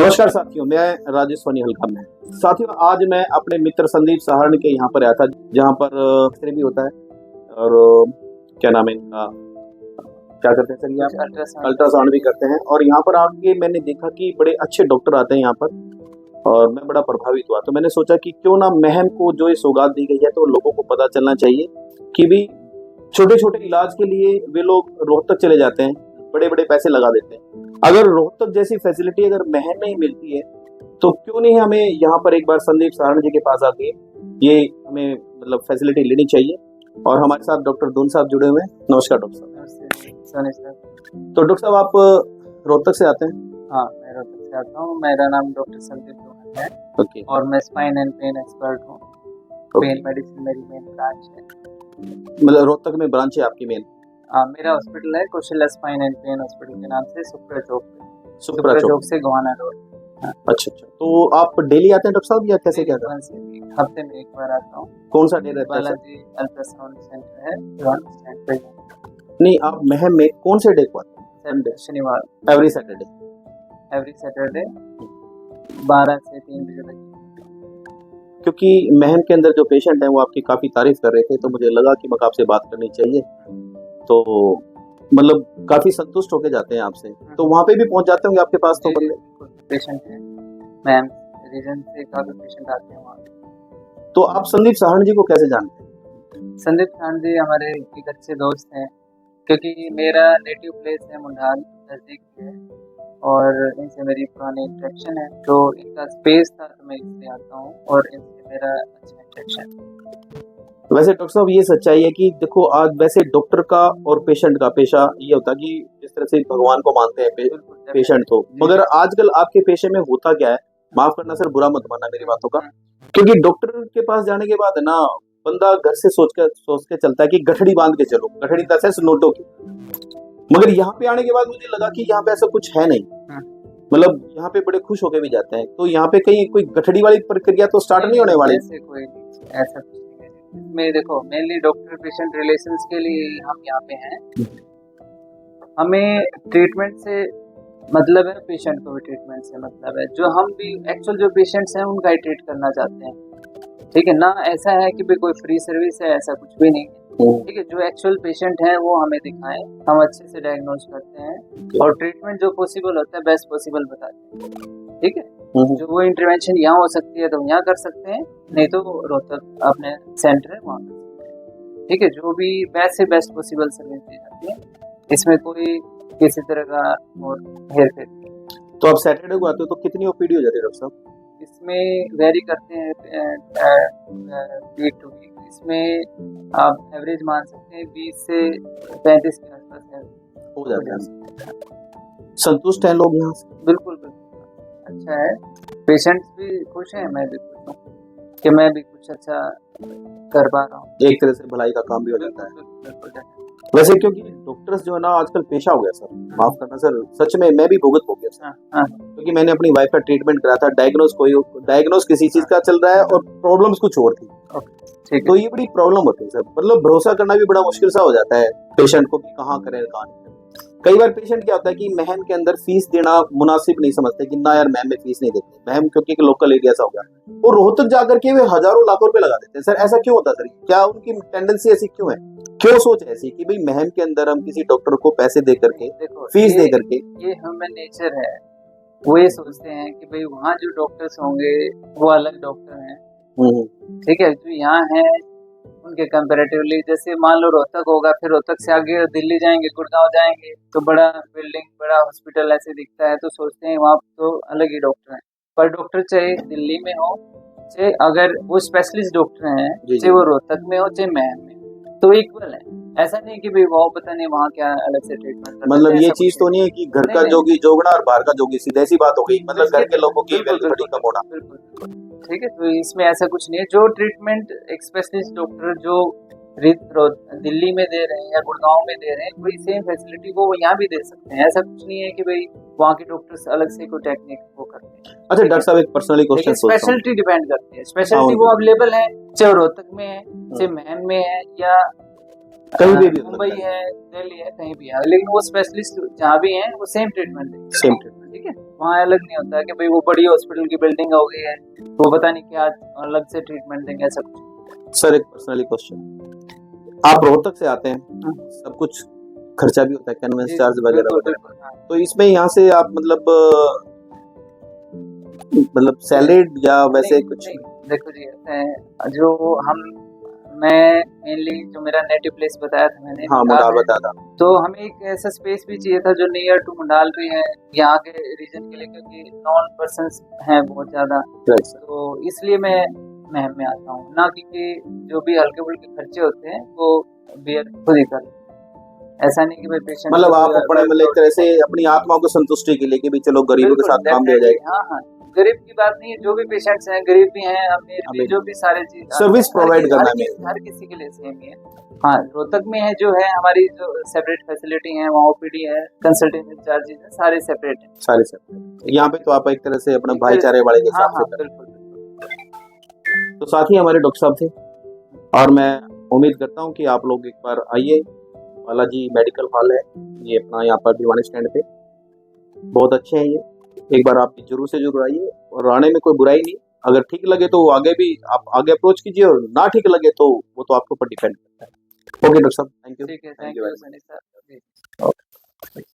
नमस्कार साथियों, मैं राजेश सोनी हल्का में। साथियों, आज मैं अपने मित्र संदीप सहारण के यहाँ पर आया था, जहाँ पर एक्सरे भी होता है और क्या नाम है इनका, क्या करते हैं सर, ये आप अल्ट्रासाउंड भी करते हैं। और यहाँ पर आके मैंने देखा कि बड़े अच्छे डॉक्टर आते हैं यहाँ पर और मैं बड़ा प्रभावित हुआ। तो मैंने सोचा कि क्यों ना महम को जो ये सौगात दी गई है तो लोगों को पता चलना चाहिए कि भी छोटे छोटे इलाज के लिए वे लोग रोहतक चले जाते हैं, बड़े बड़े पैसे लगा देते हैं। अगर रोहतक जैसी फैसिलिटी अगर महम में ही मिलती है तो क्यों नहीं हमें यहाँ पर एक बार संदीप सहारण जी के पास आके ये हमें मतलब फैसिलिटी लेनी चाहिए। और हमारे साथ डॉक्टर दून साहब जुड़े हुए हैं। नमस्कार डॉक्टर साहब। तो डॉक्टर साहब, आप रोहतक से आते हैं? हाँ, मैं रोहतक से आता हूँ। मेरा नाम डॉक्टर संदीप दून है। ओके। और मैं स्पाइन एंड पेन एक्सपर्ट हूँ। पेन मेडिसिन मेरी मेन ब्रांच है। मतलब रोहतक में ब्रांच है आपकी मेन? मेरा हॉस्पिटल है Kaushalya spine and pain hospital के नाम से, सुप्रा चौक से गोहाना रोड। अच्छा, तो आप डेली आते हैं डॉक्टर साहब या कैसे क्या करते हैं? हफ्ते में एक बार आता हूँ। कौन सा डे रहता है? बालाजी अल्ट्रासाउंड सेंटर है ग्राउंड स्टैंड पे। नहीं, आप महम में कौन से डे को आते हैं? शनिवार। एवरी सैटरडे 12 से 3 बजे तक। क्योंकि महम के अंदर जो पेशेंट हैं वो आपकी काफी तारीफ कर रहे थे, तो मुझे लगा कि मैं आपसे बात करनी चाहिए। तो मतलब काफी संतुष्ट होके जाते हैं आपसे, तो वहाँ पे भी पहुँच जाते होंगे आपके पास? तो पेशेंट है मैम, रीजन से काफी पेशेंट आते हैं वहाँ। तो आप संदीप सहारण जी को कैसे जानते हैं? संदीप सहारण जी हमारे एक अच्छे दोस्त हैं, क्योंकि मेरा नेटिव प्लेस है मुंडाल नजदीक है और इनसे मेरी पुरानी इंटरेक्शन है। तो इनका स्पेस था तो मैं इसलिए आता हूँ और इनसे मेरा अच्छा इंटरेक्शन। वैसे डॉक्टर साहब, ये सच्चाई है कि देखो, आज वैसे डॉक्टर का और पेशेंट का पेशा ये होता है कि जिस तरह से भगवान को मानते हैं पेशेंट तो, मगर आजकल आपके पेशे में होता क्या है, माफ करना सर, बुरा मत मानना मेरी बातों का, क्योंकि डॉक्टर के पास जाने के बाद है ना, बंदा घर से सोच के चलता है कि गठड़ी बांध के चलो, गठड़ी का सेंस नोटों की। मगर यहाँ पे आने के बाद मुझे लगा कि यहाँ पे ऐसा कुछ है नहीं, मतलब यहाँ पे बड़े खुश होके भी जाते हैं। तो यहाँ पे कहीं कोई गठड़ी वाली प्रक्रिया तो स्टार्ट नहीं होने वाली? कोई ऐसा में देखो, मेनली डॉक्टर पेशेंट रिलेशंस के लिए हम यहाँ पे हैं। हमें ट्रीटमेंट से मतलब है, पेशेंट को भी ट्रीटमेंट से मतलब है। जो हम भी एक्चुअल जो पेशेंट्स हैं उनका ही ट्रीट करना चाहते हैं, ठीक है ना। ऐसा है कि भाई कोई फ्री सर्विस है, ऐसा कुछ भी नहीं है, ठीक है। जो एक्चुअल पेशेंट है वो हमें दिखाएं, हम अच्छे से डायग्नोज करते हैं और ट्रीटमेंट जो पॉसिबल होता है बेस्ट पॉसिबल बताते हैं, ठीक है। जो वो इंटरवेंशन यहाँ हो सकती है तो यहाँ कर सकते हैं, नहीं तो रोहतक अपने सेंटर है वहाँ, ठीक है। जो भी बेस्ट से बेस्ट पॉसिबल सर्विस दी जाती है, इसमें कोई किसी तरह का और हेर फेर नहीं। तो आप सैटरडे को आते हो तो कितनी ओपीडी हो जाती है डॉक्टर साहब? इसमें वेरी करते हैं वीक टू वीक। इसमें आप एवरेज मान सकते हैं 20 से 35 के आसपास हो जाते हैं। संतुष्ट हैं लोग यहाँ से? बिल्कुल अच्छा है, पेशेंट्स भी खुश हैं, मैं भी खुश हूँ कि मैं भी कुछ अच्छा कर पा रहा हूँ। एक तरह से भलाई का काम भी हो जाता है। वैसे क्योंकि डॉक्टर्स जो है ना आजकल पेशा हो गया सर, माफ करना सर, सच में मैं भी भुगत हो गया सर। क्योंकि मैंने अपनी वाइफ का ट्रीटमेंट कराया था, डायग्नोज किसी चीज का चल रहा है और प्रॉब्लम्स कुछ और थी। तो ये बड़ी प्रॉब्लम होती है सर, मतलब भरोसा करना भी बड़ा मुश्किल सा हो जाता है पेशेंट को कि कहाँ करें कहाँ नहीं। कई बार पेशेंट क्या होता है कि महम के अंदर फीस देना मुनासिब नहीं समझते कि ना यार महम में फीस नहीं देते, महम क्योंकि एक लोकल एरिया सा हो गया, और रोहतक जाकर के वे हजारों लाखों रुपए लगा देते हैं। सर ऐसा क्यों होता है सर? क्या उनकी टेंडेंसी ऐसी क्यों है, क्यों सोच ऐसी कि भाई महम के अंदर हम किसी डॉक्टर को पैसे दे करके, फीस दे करके? ये ह्यूमन नेचर है, वो ये सोचते हैं कि भाई वहाँ जो डॉक्टर्स होंगे वो अलग डॉक्टर हैं, ठीक है, जो यहाँ है उनके कंपैरेटिवली। जैसे मान लो रोहतक होगा, फिर रोहतक से आगे दिल्ली जाएंगे, गुड़गांव जाएंगे, तो बड़ा बिल्डिंग, बड़ा हॉस्पिटल ऐसे दिखता है, तो सोचते हैं वहाँ तो अलग ही डॉक्टर हैं। पर डॉक्टर चाहे दिल्ली में हो, चाहे अगर वो स्पेशलिस्ट डॉक्टर हैं, चाहे वो रोहतक में हो चाहे महम में, तो इक्वल है। ऐसा नहीं कि भाई वो पता नहीं वहाँ क्या अलग से ट्रीटमेंट, मतलब ये चीज तो नहीं है कि घर का जोगी जोगना और बाहर का जोगी, सीधी सी बात हो गई, मतलब घर के लोगों की वैल्यू कम होना। ठीक है, तो इसमें ऐसा कुछ नहीं है। जो ट्रीटमेंट एक स्पेशलिस्ट डॉक्टर जो दिल्ली में दे रहे हैं या गुड़गांव में दे रहे हैं, वही सेम फैसिलिटी वो यहाँ भी दे सकते हैं। ऐसा कुछ नहीं है कि भाई वहाँ के डॉक्टर्स अलग से कोई टेक्निक वो करते हैं। अच्छा डॉक्टर साहब, एक पर्सनली क्वेश्चन, स्पेशलिटी डिपेंड करती है, स्पेशलिटी वो अवेलेबल है, चाहे रोहतक में है, चाहे महम में है, या कहीं भी हो मुंबई सकता है, दिल्ली है, कहीं भी है, लेकिन वो स्पेशलिस्ट जहाँ भी हैं वो सेम ट्रीटमेंट देंगे, सेम ट्रीटमेंट। ठीक है। वहाँ अलग नहीं होता है कि भाई वो बड़ी हॉस्पिटल की बिल्डिंग हो गई है वो पता नहीं क्या अलग से ट्रीटमेंट देंगे, ऐसा कुछ। सर एक पर्सनली क्वेश्चन, आप रोहतक से आते हैं, सब कुछ खर्चा भी होता है, कन्वेंस जी, चार्ज वगैरह बिल्कुल वगैरह, बिल्कुल, हाँ। तो इसमें यहाँ से आप मतलब सैलेड या वैसे नहीं, कुछ? नहीं, देखो जी ऐसे है, जो हम मैं मेनली जो मेरा नेटिव प्लेस बताया था मैंने, हाँ मुंडाल मुंडाल है, बता था। तो हमें एक ऐसा स्पेस भी चाहिए था जो नियर टू मुंडाल भी है यहाँ के रीजन के लिए, क्योंकि नॉन पर्सन्स हैं बहुत ज्यादा, राइट सर। तो इसलिए मैं महम में आता हूँ ना, क्योंकि जो भी हल्के फुल्के खर्चे होते हैं वो बियर खुद ही कर, ऐसा नहीं कि भाई पेशेंट मतलब आप अपने मतलब एक तरह से अपनी आत्मा को संतुष्टि के लिए कि भी चलो गरीबों के साथ काम भी हो जाएगा। हाँ हाँ, गरीब की बात नहीं है, जो भी पेशेंट्स हैं गरीब भी हैं, अमीर भी, अमीर जो भी सारे चीज सर्विस प्रोवाइड करना है। हर किसी के लिए सेम ही है। हाँ, रोहतक में है जो है हमारी जो सेपरेट फैसिलिटी है, वहाँ ओपीडी है, कंसल्टेंसी चार्जेस है, सारे सेपरेट है। सारे सब यहाँ पे तो आप एक तरह से अपने एक तरह भाईचारे वाले के हाँ हिसाब हाँ, से कर। बिल्कुल बिल्कुल। तो साथ ही हमारे डॉक्टर साहब थे, और मैं उम्मीद करता हूँ कि आप लोग एक बार आइए, बालाजी मेडिकल हॉल है ये अपना यहाँ पर भिवानी स्टैंड पे, बहुत अच्छे हैं ये, एक बार आप जरूर से जरूर आइए, और आने में कोई बुराई नहीं, अगर ठीक लगे तो आगे भी आप आगे अप्रोच कीजिए, और ना ठीक लगे तो वो तो आपके ऊपर डिपेंड करता है। ओके डॉक्टर साहब, थैंक यू। ठीक है, thank thank you you very Sunny sir. Much.